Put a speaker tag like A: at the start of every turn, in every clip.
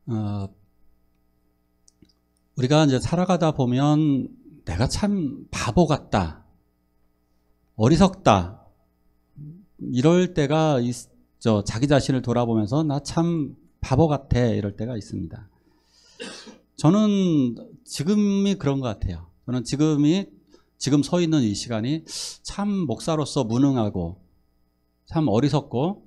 A: 어, 우리가 이제 살아가다 보면 내가 참 바보 같다, 어리석다, 이럴 때가 자기 자신을 돌아보면서 나 참 바보 같아, 이럴 때가 있습니다. 저는 지금이 그런 것 같아요. 저는 지금 서 있는 이 시간이 참 목사로서 무능하고 참 어리석고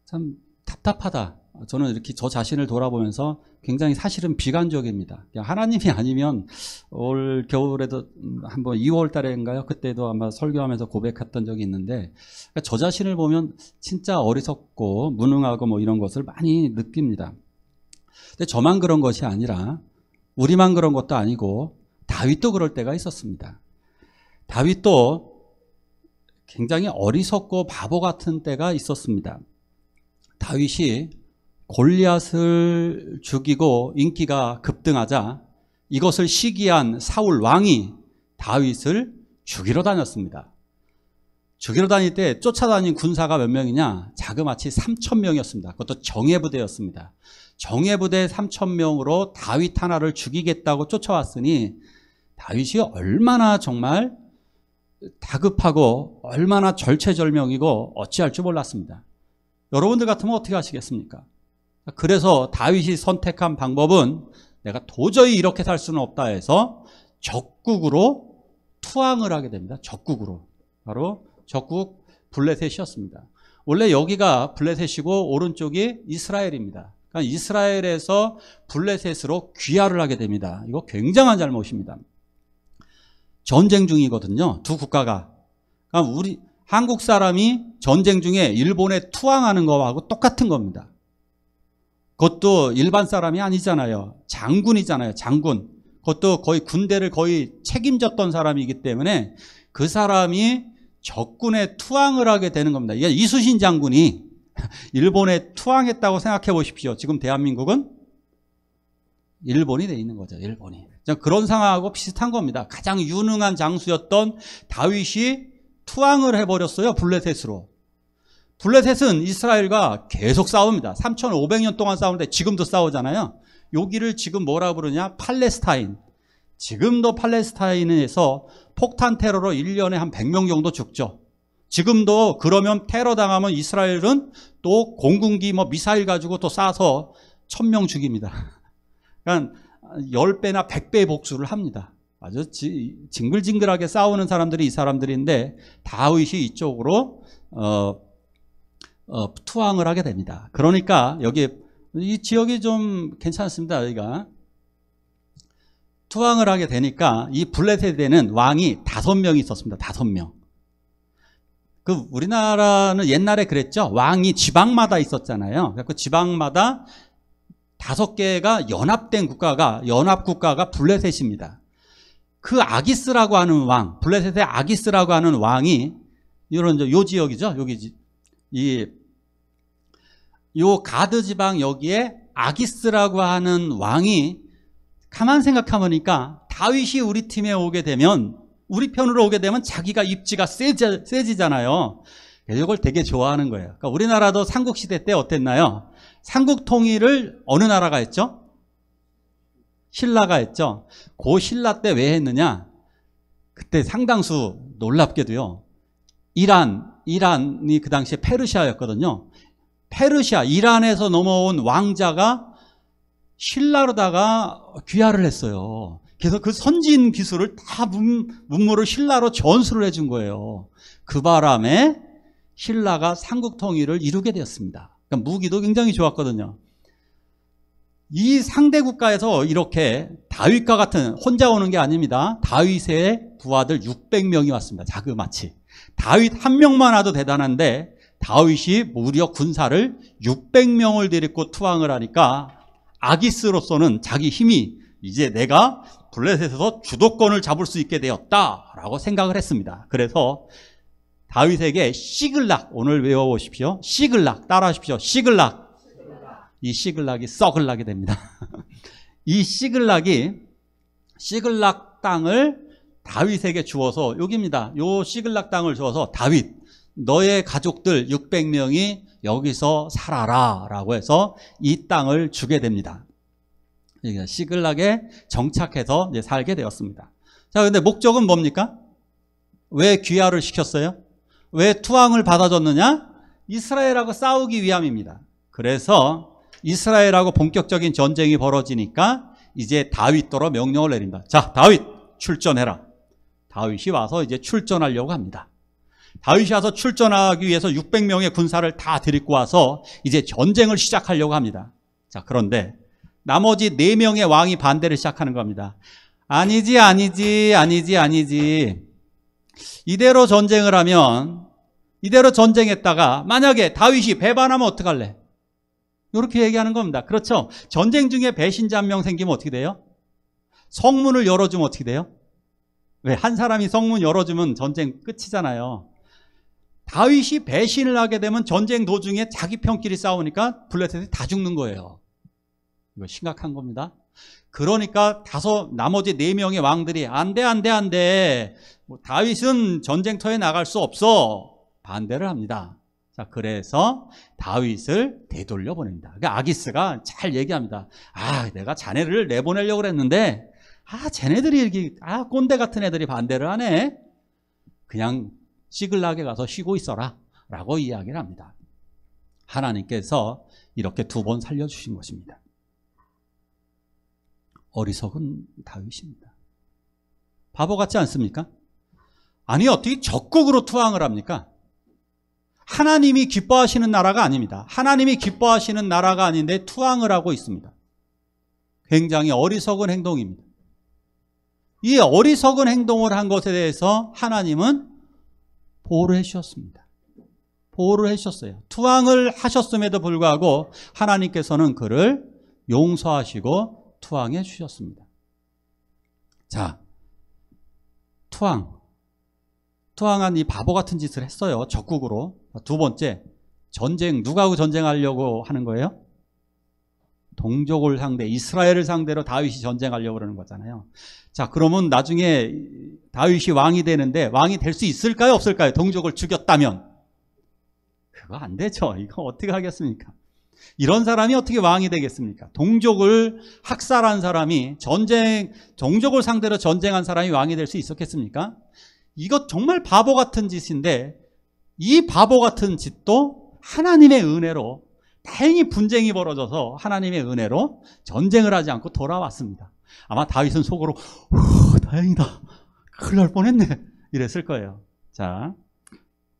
A: 참 답답하다. 저는 이렇게 저 자신을 돌아보면서 굉장히 사실은 비관적입니다. 하나님이 아니면 올 겨울에도 한번 2월 달인가요? 그때도 아마 설교하면서 고백했던 적이 있는데, 저 자신을 보면 진짜 어리석고 무능하고 뭐 이런 것을 많이 느낍니다. 근데 저만 그런 것이 아니라 우리만 그런 것도 아니고 다윗도 그럴 때가 있었습니다. 다윗도 굉장히 어리석고 바보 같은 때가 있었습니다. 다윗이 골리앗을 죽이고 인기가 급등하자 이것을 시기한 사울 왕이 다윗을 죽이러 다녔습니다. 죽이러 다닐 때 쫓아다닌 군사가 몇 명이냐? 자그마치 3,000명이었습니다. 그것도 정예부대였습니다. 정예부대 3,000명으로 다윗 하나를 죽이겠다고 쫓아왔으니 다윗이 얼마나 정말 다급하고 얼마나 절체절명이고 어찌할 줄 몰랐습니다. 여러분들 같으면 어떻게 하시겠습니까? 그래서 다윗이 선택한 방법은 내가 도저히 이렇게 살 수는 없다 해서 적국으로 투항을 하게 됩니다. 적국으로. 바로 적국 블레셋이었습니다. 원래 여기가 블레셋이고 오른쪽이 이스라엘입니다. 그러니까 이스라엘에서 블레셋으로 귀화를 하게 됩니다. 이거 굉장한 잘못입니다. 전쟁 중이거든요. 두 국가가. 그러니까 우리 한국 사람이 전쟁 중에 일본에 투항하는 거하고 똑같은 겁니다. 그것도 일반 사람이 아니잖아요. 장군이잖아요. 장군. 그것도 거의 군대를 거의 책임졌던 사람이기 때문에 그 사람이 적군에 투항을 하게 되는 겁니다. 이게 이순신 장군이 일본에 투항했다고 생각해 보십시오. 지금 대한민국은 일본이 돼 있는 거죠. 일본이. 그런 상황하고 비슷한 겁니다. 가장 유능한 장수였던 다윗이 투항을 해버렸어요. 블레셋으로. 블레셋은 이스라엘과 계속 싸웁니다. 3,500년 동안 싸우는데 지금도 싸우잖아요. 여기를 지금 뭐라 부르냐? 팔레스타인. 지금도 팔레스타인에서 폭탄 테러로 1년에 한 100명 정도 죽죠. 지금도 그러면 테러 당하면 이스라엘은 또 공군기 미사일 가지고 또 쏴서 1,000명 죽입니다. 그러니까 10배나 100배의 복수를 합니다. 아주 징글징글하게 싸우는 사람들이 이 사람들인데 다윗이 이쪽으로 투항을 하게 됩니다. 그러니까 여기 이 지역이 좀 괜찮습니다. 여기가 투항을 하게 되니까 이 블레셋에는 왕이 5명이 있었습니다. 5명. 그 우리나라는 옛날에 그랬죠. 왕이 지방마다 있었잖아요. 그 지방마다 5개가 연합국가가 블레셋입니다. 그 아기스라고 하는 왕, 블레셋의 아기스라고 하는 왕이 요 지역이죠. 여기 요 가드 지방 여기에 아기스라고 하는 왕이 가만 생각해보니까 다윗이 우리 팀에 오게 되면 우리 편으로 오게 되면 자기가 입지가 세지잖아요. 그래서 이걸 되게 좋아하는 거예요. 그러니까 우리나라도 삼국시대 때 어땠나요? 삼국 통일을 어느 나라가 했죠? 신라가 했죠. 그 신라 때 왜 했느냐? 그때 상당수 놀랍게도요. 이란이 그 당시에 페르시아였거든요. 이란에서 넘어온 왕자가 신라로다가 귀화를 했어요. 그래서 그 선진 기술을 다 문무를 신라로 전수를 해준 거예요. 그 바람에 신라가 삼국 통일을 이루게 되었습니다. 그러니까 무기도 굉장히 좋았거든요. 이 상대 국가에서 이렇게 다윗과 같은 혼자 오는 게 아닙니다. 다윗의 부하들 600명이 왔습니다. 자그마치. 다윗 한 명만 와도 대단한데 다윗이 무려 군사를 600명을 데리고 투항을 하니까 아기스로서는 자기 힘이 이제 내가 블레셋에서 주도권을 잡을 수 있게 되었다라고 생각을 했습니다. 그래서 다윗에게 시글락, 오늘 외워보십시오. 시글락, 따라하십시오. 시글락. 이 시글락이 썩을 나게 됩니다. 이 시글락 땅을 다윗에게 주어서, 여기입니다. 요 시글락 땅을 주어서 다윗, 너의 가족들 600명이 여기서 살아라 라고 해서 이 땅을 주게 됩니다. 시글락에 정착해서 이제 살게 되었습니다. 자, 근데 목적은 뭡니까? 왜 귀화를 시켰어요? 왜 투항을 받아줬느냐? 이스라엘하고 싸우기 위함입니다. 그래서 이스라엘하고 본격적인 전쟁이 벌어지니까 이제 다윗더러 명령을 내린다. 자, 다윗 출전해라. 다윗이 와서 이제 출전하려고 합니다. 다윗이 와서 출전하기 위해서 600명의 군사를 다 데리고 와서 이제 전쟁을 시작하려고 합니다. 자, 그런데 나머지 4명의 왕이 반대를 시작하는 겁니다. 아니지. 이대로 전쟁을 하면, 이대로 전쟁했다가 만약에 다윗이 배반하면 어떡할래? 이렇게 얘기하는 겁니다. 그렇죠? 전쟁 중에 배신자 한 명 생기면 어떻게 돼요? 성문을 열어주면 어떻게 돼요? 왜? 한 사람이 성문 열어주면 전쟁 끝이잖아요. 다윗이 배신을 하게 되면 전쟁 도중에 자기 편끼리 싸우니까 블레셋이 다 죽는 거예요. 이거 심각한 겁니다. 그러니까 나머지 4명의 왕들이 안 돼. 다윗은 전쟁터에 나갈 수 없어. 반대를 합니다. 자, 그래서 다윗을 되돌려 보냅니다. 그러니까 아기스가 잘 얘기합니다. 내가 자네를 내보내려고 그랬는데, 쟤네들이 이렇게, 꼰대 같은 애들이 반대를 하네. 그냥 시글락에 가서 쉬고 있어라. 라고 이야기를 합니다. 하나님께서 이렇게 2번 살려주신 것입니다. 어리석은 다윗입니다. 바보 같지 않습니까? 아니, 어떻게 적극으로 투항을 합니까? 하나님이 기뻐하시는 나라가 아닙니다. 하나님이 기뻐하시는 나라가 아닌데 투항을 하고 있습니다. 굉장히 어리석은 행동입니다. 이 어리석은 행동을 한 것에 대해서 하나님은 보호를 해주셨습니다. 보호를 해주셨어요. 투항을 하셨음에도 불구하고 하나님께서는 그를 용서하시고 투항해 주셨습니다. 자, 투항한 이 바보 같은 짓을 했어요. 적극으로. 2번째, 누구하고 전쟁하려고 하는 거예요? 동족을 상대, 이스라엘을 상대로 다윗이 전쟁하려고 그러는 거잖아요. 자, 그러면 나중에 다윗이 왕이 되는데 왕이 될 수 있을까요? 없을까요? 동족을 죽였다면. 그거 안 되죠. 이거 어떻게 하겠습니까? 이런 사람이 어떻게 왕이 되겠습니까? 동족을 학살한 사람이 동족을 상대로 전쟁한 사람이 왕이 될 수 있었겠습니까? 이거 정말 바보 같은 짓인데, 이 바보 같은 짓도 하나님의 은혜로, 다행히 분쟁이 벌어져서 하나님의 은혜로 전쟁을 하지 않고 돌아왔습니다. 아마 다윗은 속으로 다행이다, 큰일 날 뻔했네, 이랬을 거예요. 자,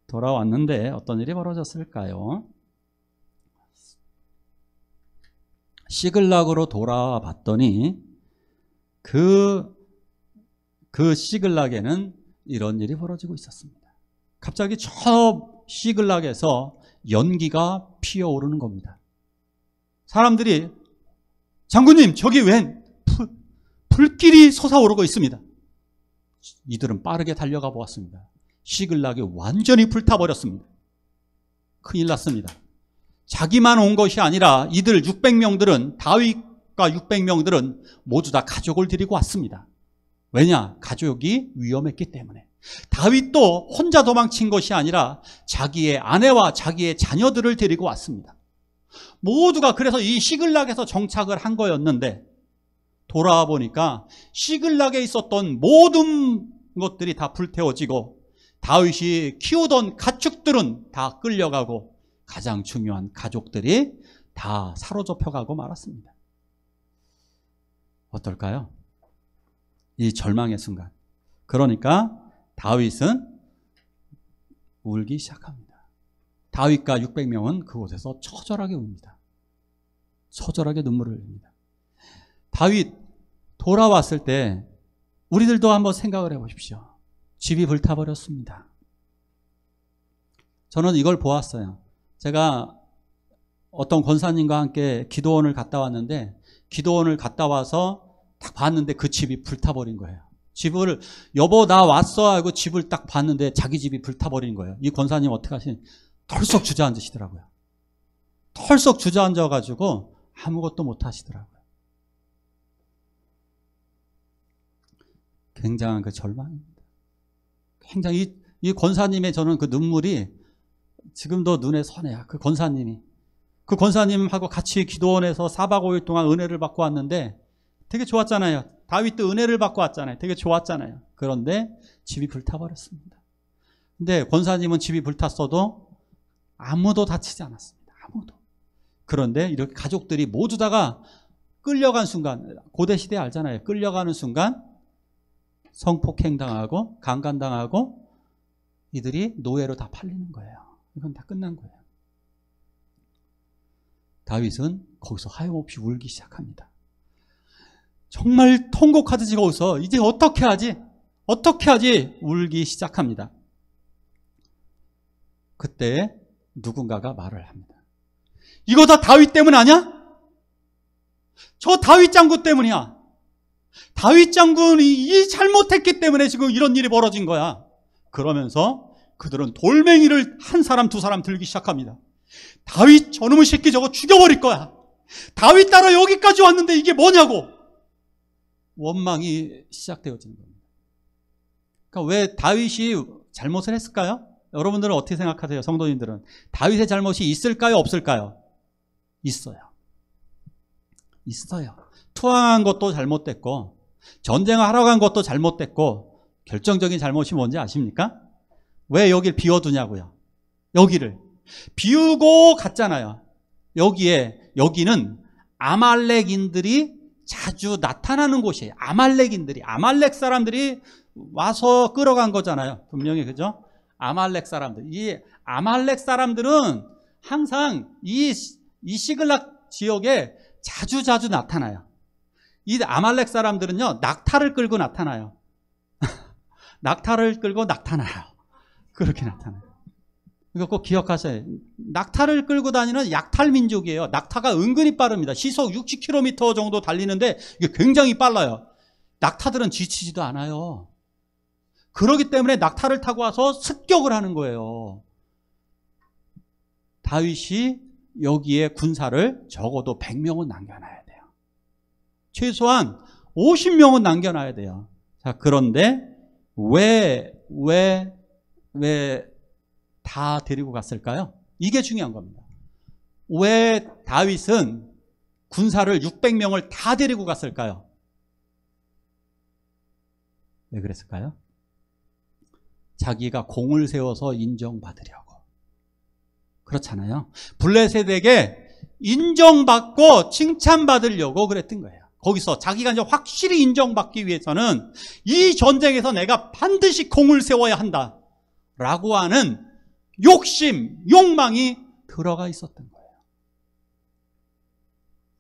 A: 돌아왔는데 어떤 일이 벌어졌을까요? 시글락으로 돌아와 봤더니 그 시글락에는 이런 일이 벌어지고 있었습니다. 갑자기 저 시글락에서 연기가 피어오르는 겁니다. 사람들이, 장군님, 저기 웬 불길이 솟아오르고 있습니다. 이들은 빠르게 달려가 보았습니다. 시글락이 완전히 불타버렸습니다. 큰일 났습니다. 자기만 온 것이 아니라 이들 600명들은, 다윗과 600명들은 모두 다 가족을 데리고 왔습니다. 왜냐? 가족이 위험했기 때문에. 다윗도 혼자 도망친 것이 아니라 자기의 아내와 자기의 자녀들을 데리고 왔습니다. 모두가 그래서 이 시글락에서 정착을 한 거였는데, 돌아와 보니까 시글락에 있었던 모든 것들이 다 불태워지고 다윗이 키우던 가축들은 다 끌려가고 가장 중요한 가족들이 다 사로잡혀가고 말았습니다. 어떨까요? 이 절망의 순간. 그러니까 다윗은 울기 시작합니다. 다윗과 600명은 그곳에서 처절하게 웁니다. 처절하게 눈물을 흘립니다. 다윗 돌아왔을 때 우리들도 한번 생각을 해보십시오. 집이 불타버렸습니다. 저는 이걸 보았어요. 제가 어떤 권사님과 함께 기도원을 갔다 왔는데, 기도원을 갔다 와서 딱 봤는데 그 집이 불타버린 거예요. 집을, 여보 나 왔어 하고 집을 딱 봤는데 자기 집이 불타버린 거예요. 이 권사님 어떻게 하시니? 털썩 주저앉으시더라고요. 털썩 주저앉아가지고 아무것도 못 하시더라고요. 굉장한 그 절망입니다. 굉장히 이 권사님의 저는 그 눈물이 지금도 눈에 선해요. 그 권사님하고 같이 기도원에서 4박 5일 동안 은혜를 받고 왔는데 되게 좋았잖아요. 다윗도 은혜를 받고 왔잖아요. 되게 좋았잖아요. 그런데 집이 불타버렸습니다. 근데 권사님은 집이 불탔어도 아무도 다치지 않았습니다. 아무도. 그런데 이렇게 가족들이 모두 다가 끌려간 순간, 고대시대 알잖아요. 끌려가는 순간 성폭행당하고 강간당하고 이들이 노예로 다 팔리는 거예요. 이건 다 끝난 거예요. 다윗은 거기서 하염없이 울기 시작합니다. 정말 통곡하듯이 거기서 이제 어떻게 하지? 어떻게 하지? 울기 시작합니다. 그때 누군가가 말을 합니다. 이거 다 다윗 때문 아니야? 저 다윗 장군 때문이야. 다윗 장군이 이 잘못했기 때문에 지금 이런 일이 벌어진 거야. 그러면서 그들은 돌멩이를 한 사람 두 사람 들기 시작합니다. 다윗 저놈의 새끼 저거 죽여버릴 거야. 다윗 따라 여기까지 왔는데 이게 뭐냐고. 원망이 시작되어지는 겁니다. 그러니까 왜 다윗이 잘못을 했을까요? 여러분들은 어떻게 생각하세요? 성도님들은 다윗의 잘못이 있을까요? 없을까요? 있어요. 있어요. 투항한 것도 잘못됐고 전쟁을 하러 간 것도 잘못됐고 결정적인 잘못이 뭔지 아십니까? 왜 여길 비워두냐고요. 여기를 비우고 갔잖아요. 여기는 아말렉인들이 자주 나타나는 곳이에요. 아말렉 사람들이 와서 끌어간 거잖아요. 분명히. 그죠? 아말렉 사람들. 이 아말렉 사람들은 항상 이 시글락 지역에 자주 나타나요. 이 아말렉 사람들은요, 낙타를 끌고 나타나요. 낙타를 끌고 나타나요. 그렇게 나타나요. 이거 꼭 기억하세요. 낙타를 끌고 다니는 약탈 민족이에요. 낙타가 은근히 빠릅니다. 시속 60km 정도 달리는데 이게 굉장히 빨라요. 낙타들은 지치지도 않아요. 그렇기 때문에 낙타를 타고 와서 습격을 하는 거예요. 다윗이 여기에 군사를 적어도 100명은 남겨놔야 돼요. 최소한 50명은 남겨놔야 돼요. 자, 그런데 왜 다 데리고 갔을까요? 이게 중요한 겁니다. 왜 다윗은 군사를 600명을 다 데리고 갔을까요? 왜 그랬을까요? 자기가 공을 세워서 인정받으려고. 그렇잖아요. 블레셋에게 인정받고 칭찬받으려고 그랬던 거예요. 거기서 자기가 이제 확실히 인정받기 위해서는 이 전쟁에서 내가 반드시 공을 세워야 한다 라고 하는 욕망이 들어가 있었던 거예요.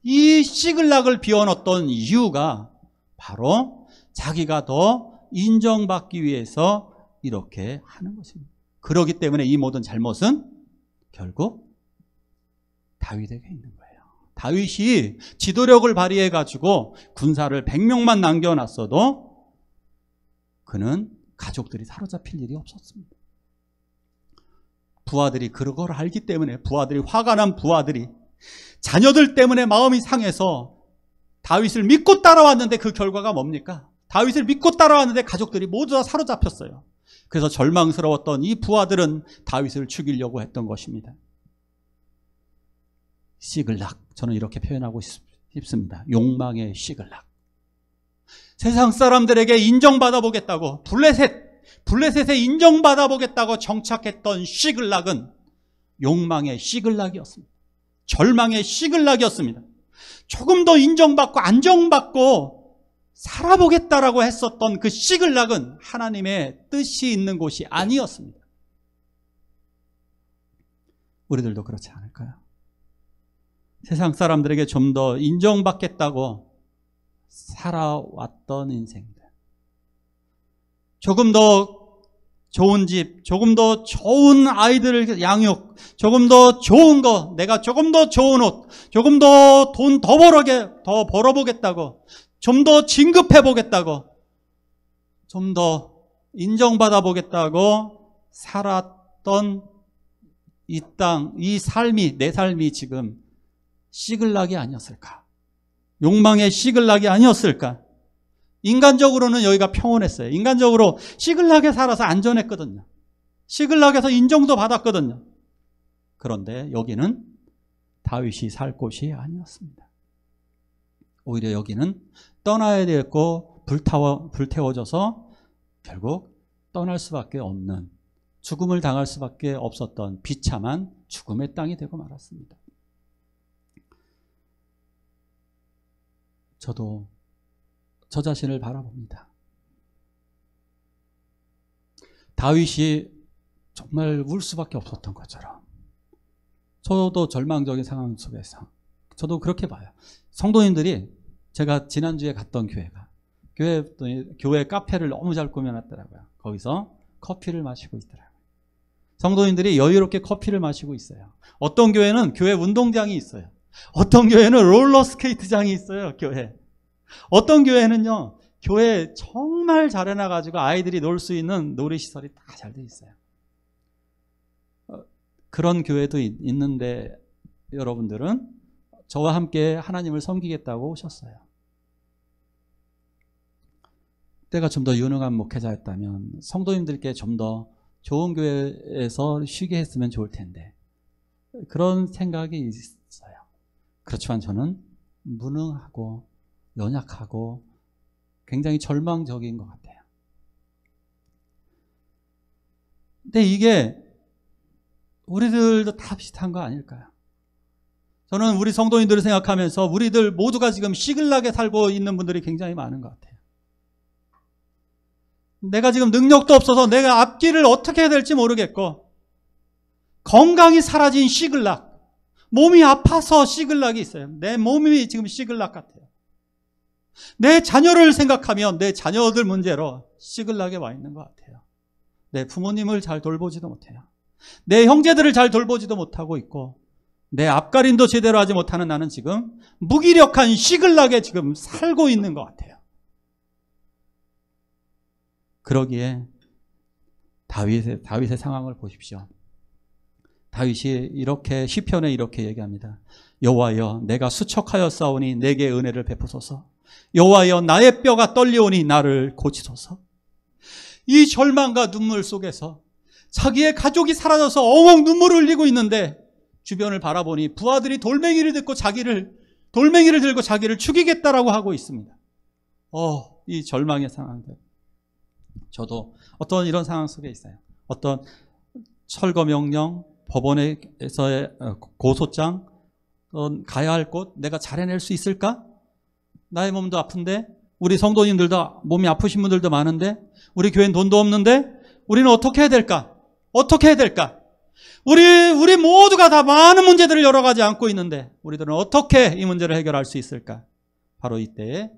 A: 이 시글락을 비워놓던 이유가 바로 자기가 더 인정받기 위해서 이렇게 하는 것입니다. 그렇기 때문에 이 모든 잘못은 결국 다윗에게 있는 거예요. 다윗이 지도력을 발휘해가지고 군사를 100명만 남겨놨어도 그는 가족들이 사로잡힐 일이 없었습니다. 부하들이 그걸 알기 때문에 화가 난 부하들이 자녀들 때문에 마음이 상해서 다윗을 믿고 따라왔는데 그 결과가 뭡니까? 다윗을 믿고 따라왔는데 가족들이 모두 다 사로잡혔어요. 그래서 절망스러웠던 이 부하들은 다윗을 죽이려고 했던 것입니다. 시글락, 저는 이렇게 표현하고 싶습니다. 욕망의 시글락. 세상 사람들에게 인정받아 보겠다고 블레셋에 인정받아 보겠다고 정착했던 시글락은 욕망의 시글락이었습니다. 절망의 시글락이었습니다. 조금 더 인정받고 안정받고 살아보겠다라고 했었던 그 시글락은 하나님의 뜻이 있는 곳이 아니었습니다. 우리들도 그렇지 않을까요? 세상 사람들에게 좀 더 인정받겠다고 살아왔던 인생들. 조금 더 좋은 집, 조금 더 좋은 아이들을 양육, 조금 더 좋은 거, 내가 조금 더 좋은 옷, 조금 더 돈 더 벌어보겠다고, 좀 더 진급해보겠다고, 좀 더 인정받아 보겠다고 살았던 이 땅, 이 삶이, 내 삶이 지금 시글락이 아니었을까? 욕망의 시글락이 아니었을까? 인간적으로는 여기가 평온했어요. 인간적으로 시글락에 살아서 안전했거든요. 시글락에서 인정도 받았거든요. 그런데 여기는 다윗이 살 곳이 아니었습니다. 오히려 여기는 떠나야 되고 불태워져서 결국 떠날 수밖에 없는, 죽음을 당할 수밖에 없었던 비참한 죽음의 땅이 되고 말았습니다. 저도 저 자신을 바라봅니다. 다윗이 정말 울 수밖에 없었던 것처럼 저도 절망적인 상황 속에서 저도 그렇게 봐요. 성도님들이, 제가 지난주에 갔던 교회 카페를 너무 잘 꾸며놨더라고요. 거기서 커피를 마시고 있더라고요. 성도님들이 여유롭게 커피를 마시고 있어요. 어떤 교회는 교회 운동장이 있어요. 어떤 교회는 롤러스케이트장이 있어요. 교회. 어떤 교회는요, 교회 정말 잘 해놔가지고 아이들이 놀 수 있는 놀이시설이 다 잘 돼 있어요. 그런 교회도 있는데 여러분들은 저와 함께 하나님을 섬기겠다고 오셨어요. 때가 좀 더 유능한 목회자였다면 성도님들께 좀 더 좋은 교회에서 쉬게 했으면 좋을 텐데, 그런 생각이 있어요. 그렇지만 저는 무능하고 연약하고 굉장히 절망적인 것 같아요. 근데 이게 우리들도 다 비슷한 거 아닐까요? 저는 우리 성도님들을 생각하면서 우리들 모두가 지금 시글락에 살고 있는 분들이 굉장히 많은 것 같아요. 내가 지금 능력도 없어서 내가 앞길을 어떻게 해야 될지 모르겠고, 건강이 사라진 시글락, 몸이 아파서 시글락이 있어요. 내 몸이 지금 시글락 같아요. 내 자녀를 생각하면 내 자녀들 문제로 시글락에 와 있는 것 같아요. 내 부모님을 잘 돌보지도 못해요. 내 형제들을 잘 돌보지도 못하고 있고, 내 앞가림도 제대로 하지 못하는 나는 지금 무기력한 시글락에 지금 살고 있는 것 같아요. 그러기에 다윗의 상황을 보십시오. 다윗이 이렇게 시편에 이렇게 얘기합니다. 여호와여, 내가 수척하였사오니 내게 은혜를 베푸소서. 여호와여, 나의 뼈가 떨리오니 나를 고치소서. 이 절망과 눈물 속에서 자기의 가족이 사라져서 엉엉 눈물을 흘리고 있는데 주변을 바라보니 부하들이 돌멩이를 들고 자기를 죽이겠다라고 하고 있습니다. 이 절망의 상황들. 저도 어떤 이런 상황 속에 있어요. 어떤 철거명령, 법원에서의 고소장, 가야 할 곳, 내가 잘 해낼 수 있을까? 나의 몸도 아픈데, 우리 성도님들도 몸이 아프신 분들도 많은데, 우리 교회는 돈도 없는데, 우리는 어떻게 해야 될까? 어떻게 해야 될까? 우리 모두가 다 많은 문제들을 여러 가지 안고 있는데, 우리들은 어떻게 이 문제를 해결할 수 있을까? 바로 이때에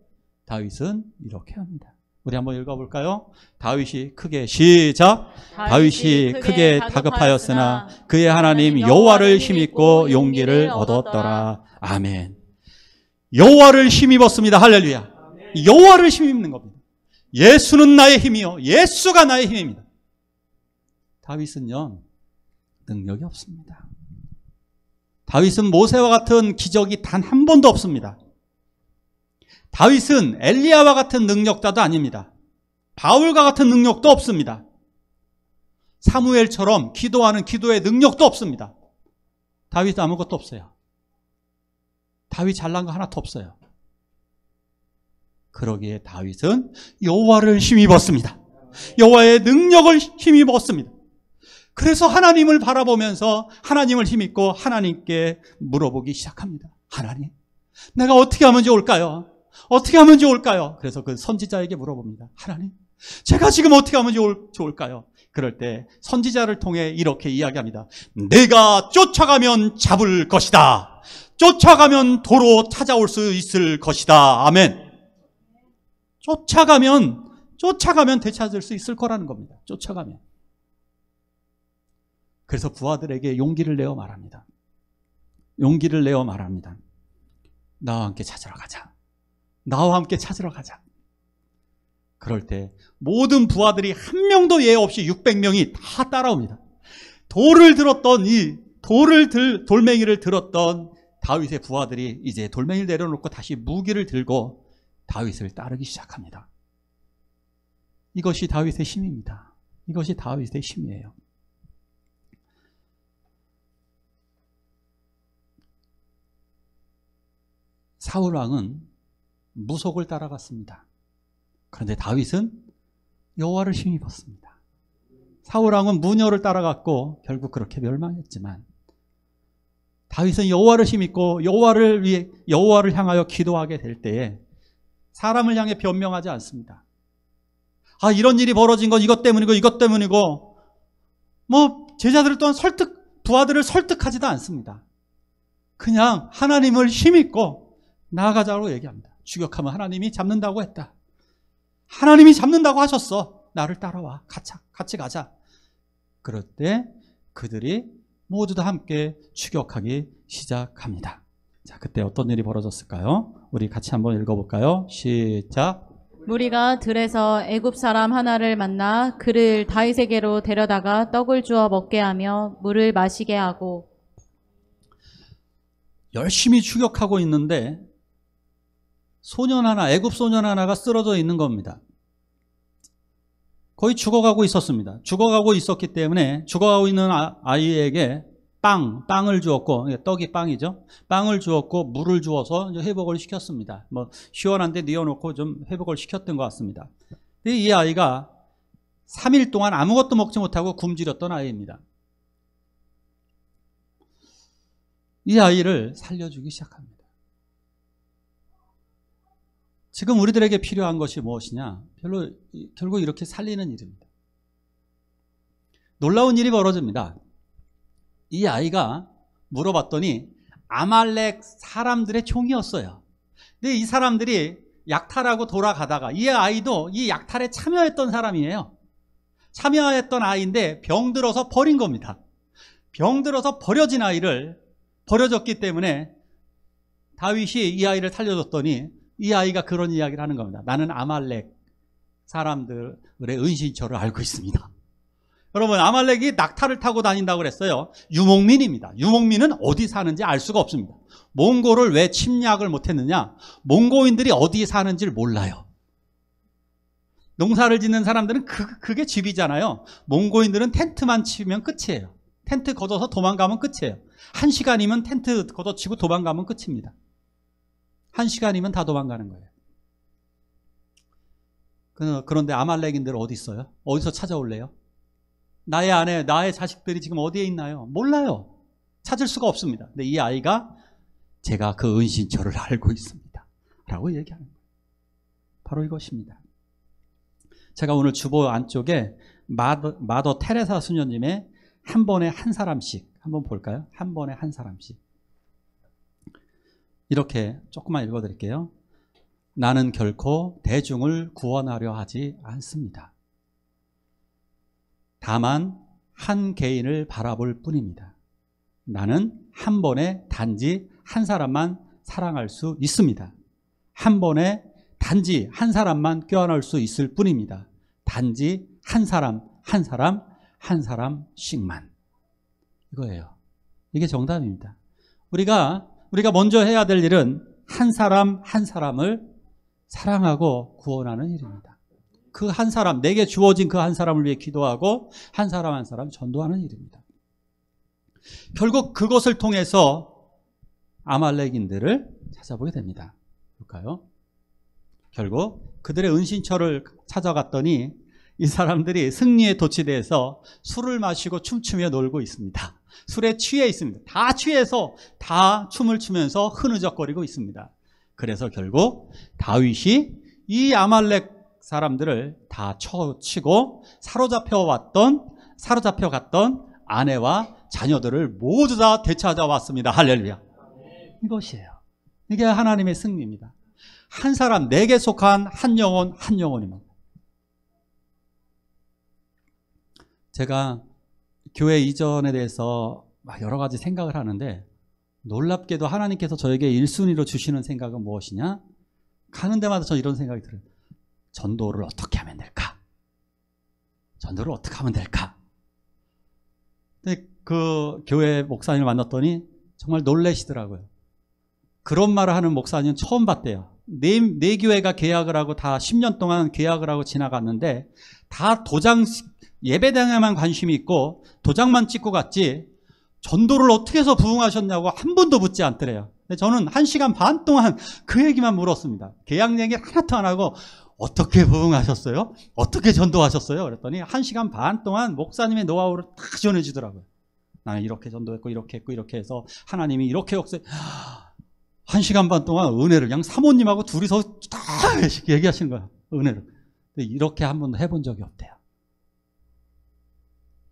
A: 다윗은 이렇게 합니다. 우리 한번 읽어볼까요? 다윗이 크게, 시작. 다윗이 크게 다급하였으나 그의 하나님 여호와를 힘입고 용기를 얻었더라. 아멘. 여호와를 힘입었습니다. 할렐루야. 여호와를 힘입는 겁니다. 예수는 나의 힘이요, 예수가 나의 힘입니다. 다윗은요, 능력이 없습니다. 다윗은 모세와 같은 기적이 단 한 번도 없습니다. 다윗은 엘리야와 같은 능력자도 아닙니다. 바울과 같은 능력도 없습니다. 사무엘처럼 기도하는 기도의 능력도 없습니다. 다윗 아무것도 없어요. 다윗 잘난 거 하나도 없어요. 그러기에 다윗은 여호와를 힘입었습니다. 여호와의 능력을 힘입었습니다. 그래서 하나님을 바라보면서 하나님을 힘입고 하나님께 물어보기 시작합니다. 하나님, 내가 어떻게 하면 좋을까요? 어떻게 하면 좋을까요? 그래서 그 선지자에게 물어봅니다. 하나님, 제가 지금 어떻게 하면 좋을까요? 그럴 때 선지자를 통해 이렇게 이야기합니다. 내가 쫓아가면 잡을 것이다. 쫓아가면 도로 찾아올 수 있을 것이다. 아멘. 쫓아가면 되찾을 수 있을 거라는 겁니다. 쫓아가면. 그래서 부하들에게 용기를 내어 말합니다. 용기를 내어 말합니다. 나와 함께 찾으러 가자. 나와 함께 찾으러 가자. 그럴 때 모든 부하들이 한 명도 예 없이 600명이 다 따라옵니다. 돌멩이를 들었던 다윗의 부하들이 이제 돌멩이를 내려놓고 다시 무기를 들고 다윗을 따르기 시작합니다. 이것이 다윗의 힘입니다. 이것이 다윗의 힘이에요. 사울 왕은 무속을 따라갔습니다. 그런데 다윗은 여호와를 힘입었습니다. 사울왕은 무녀를 따라갔고 결국 그렇게 멸망했지만 다윗은 여호와를 힘입고 여호와를 향하여 기도하게 될 때에 사람을 향해 변명하지 않습니다. 아, 이런 일이 벌어진 건 이것 때문이고 뭐 제자들 또한 부하들을 설득하지도 않습니다. 그냥 하나님을 힘입고 나아가자고 얘기합니다. 추격하면 하나님이 잡는다고 했다. 하나님이 잡는다고 하셨어. 나를 따라와. 같이 가자. 그럴 때 그들이 모두 다 함께 추격하기 시작합니다. 자, 그때 어떤 일이 벌어졌을까요? 우리 같이 한번 읽어볼까요? 시작.
B: 무리가 들에서 애굽 사람 하나를 만나 그를 다윗에게로 데려다가 떡을 주어 먹게 하며 물을 마시게 하고. 열심히 추격하고 있는데 애굽 소년 하나가 쓰러져 있는 겁니다. 거의 죽어가고 있었습니다. 죽어가고 있었기 때문에 죽어가고 있는 아이에게 빵을 주었고, 떡이 빵이죠. 빵을 주었고 물을 주어서 회복을 시켰습니다. 뭐 시원한데 뉘어놓고 좀 회복을 시켰던 것 같습니다. 이 아이가 3일 동안 아무것도 먹지 못하고 굶주렸던 아이입니다. 이 아이를 살려주기 시작합니다. 지금 우리들에게 필요한 것이 무엇이냐? 결국 이렇게 살리는 일입니다. 놀라운 일이 벌어집니다. 이 아이가 물어봤더니 아말렉 사람들의 총이었어요. 근데 이 사람들이 약탈하고 돌아가다가 이 아이도 이 약탈에 참여했던 사람이에요. 참여했던 아이인데 병들어서 버린 겁니다. 병들어서 버려진 아이를 버려졌기 때문에 다윗이 이 아이를 살려줬더니 이 아이가 그런 이야기를 하는 겁니다. 나는 아말렉 사람들의 은신처를 알고 있습니다. 여러분, 아말렉이 낙타를 타고 다닌다고 그랬어요. 유목민입니다. 유목민은 어디 사는지 알 수가 없습니다. 몽고를 왜 침략을 못했느냐? 몽고인들이 어디 사는지를 몰라요. 농사를 짓는 사람들은 그게 집이잖아요. 몽고인들은 텐트만 치면 끝이에요. 텐트 걷어서 도망가면 끝이에요. 1시간이면 텐트 걷어치고 도망가면 끝입니다. 1시간이면 다 도망가는 거예요. 그런데 아말렉인들 어디 있어요? 어디서 찾아올래요? 나의 아내, 나의 자식들이 지금 어디에 있나요? 몰라요. 찾을 수가 없습니다. 근데 이 아이가 제가 그 은신처를 알고 있습니다 라고 얘기하는 거예요. 바로 이것입니다. 제가 오늘 주보 안쪽에 마더 테레사 수녀님의 한 번에 한 사람씩 한번 볼까요? 한 번에 한 사람씩. 이렇게 조금만 읽어드릴게요. 나는 결코 대중을 구원하려 하지 않습니다. 다만 한 개인을 바라볼 뿐입니다. 나는 한 번에 단지 한 사람만 사랑할 수 있습니다. 한 번에 단지 한 사람만 껴안을 수 있을 뿐입니다. 단지 한 사람씩만. 이거예요. 이게 정답입니다. 우리가 먼저 해야 될 일은 한 사람을 사랑하고 구원하는 일입니다. 그 한 사람, 내게 주어진 그 한 사람을 위해 기도하고 한 사람 전도하는 일입니다. 결국 그것을 통해서 아말렉인들을 찾아보게 됩니다. 볼까요? 결국 그들의 은신처를 찾아갔더니 이 사람들이 승리에 도취돼서 술을 마시고 춤추며 놀고 있습니다. 술에 취해 있습니다. 다 취해서 다 춤을 추면서 흐느적거리고 있습니다. 그래서 결국 다윗이 이 아말렉 사람들을 다 쳐치고 사로잡혀 갔던 아내와 자녀들을 모두 다 되찾아왔습니다. 할렐루야. 이것이에요. 이게 하나님의 승리입니다. 한 사람, 내게 속한 한 영혼입니다. 제가 교회 이전에 대해서 여러 가지 생각을 하는데 놀랍게도 하나님께서 저에게 1순위로 주시는 생각은 무엇이냐? 가는 데마다 저 이런 생각이 들어요. 전도를 어떻게 하면 될까? 전도를 어떻게 하면 될까? 근데 그 교회 목사님을 만났더니 정말 놀라시더라고요. 그런 말을 하는 목사님은 처음 봤대요. 네 교회가 계약을 하고 다 10년 동안 계약을 하고 지나갔는데 다 예배당에만 관심이 있고 도장만 찍고 갔지
A: 전도를 어떻게 해서 부흥하셨냐고 한 번도 묻지 않더래요. 저는 1시간 반 동안 그 얘기만 물었습니다. 개약 얘기 하나도 안 하고 어떻게 부흥하셨어요? 어떻게 전도하셨어요? 그랬더니 1시간 반 동안 목사님의 노하우를 다 전해주더라고요. 나는 이렇게 전도했고 이렇게 했고 이렇게 해서 하나님이 이렇게 역사해. 1시간 반 동안 은혜를 그냥 사모님하고 둘이서 다 얘기하시는 거야. 은혜를. 근데 이렇게 한 번도 해본 적이 없대요.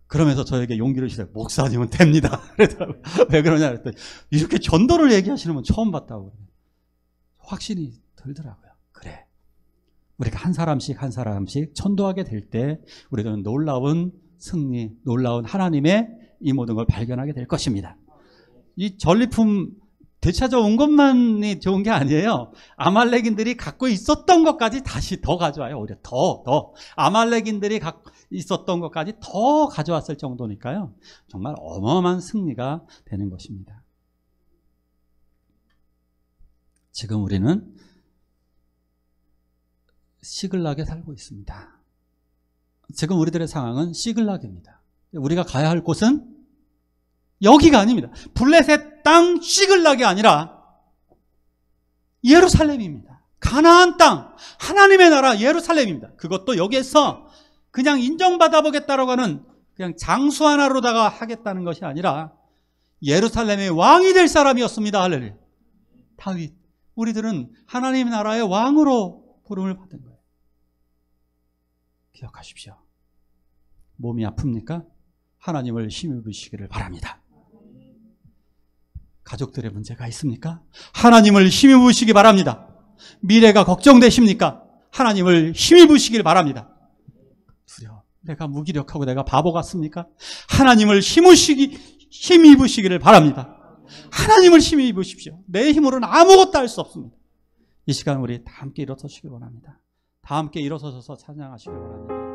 A: 그러면서 저에게 용기를 주세요. 목사님은 됩니다. 그러더라고요. 왜 그러냐 그랬더니 이렇게 전도를 얘기하시는 분 처음 봤다고. 확신이 들더라고요. 그래. 우리가 한 사람씩 한 사람씩 전도하게 될 때 우리는 놀라운 승리, 놀라운 하나님의 이 모든 걸 발견하게 될 것입니다. 이 전리품 되찾아온 것만이 좋은 게 아니에요. 아말렉인들이 갖고 있었던 것까지 다시 더 가져와요. 오히려 더. 아말렉인들이 갖고 있었던 것까지 더 가져왔을 정도니까요. 정말 어마어마한 승리가 되는 것입니다. 지금 우리는 시글락에 살고 있습니다. 지금 우리들의 상황은 시글락입니다. 우리가 가야 할 곳은 여기가 아닙니다. 블레셋 땅 시글락이 아니라 예루살렘입니다. 가나안 땅, 하나님의 나라 예루살렘입니다. 그것도 여기에서 그냥 인정받아 보겠다라고 하는 그냥 장수 하나로다가 하겠다는 것이 아니라 예루살렘의 왕이 될 사람이었습니다. 할렐루야. 다윗. 우리들은 하나님의 나라의 왕으로 부름을 받은 거예요. 기억하십시오. 몸이 아픕니까? 하나님을 힘입으시기를 바랍니다. 가족들의 문제가 있습니까? 하나님을 힘입으시기 바랍니다. 미래가 걱정되십니까? 하나님을 힘입으시길 바랍니다. 두려워. 내가 무기력하고 내가 바보 같습니까? 하나님을 힘입으시기를 바랍니다. 하나님을 힘입으십시오. 내 힘으로는 아무것도 할 수 없습니다. 이 시간 우리 다 함께 일어서시기 바랍니다. 다 함께 일어서서 찬양하시기 바랍니다.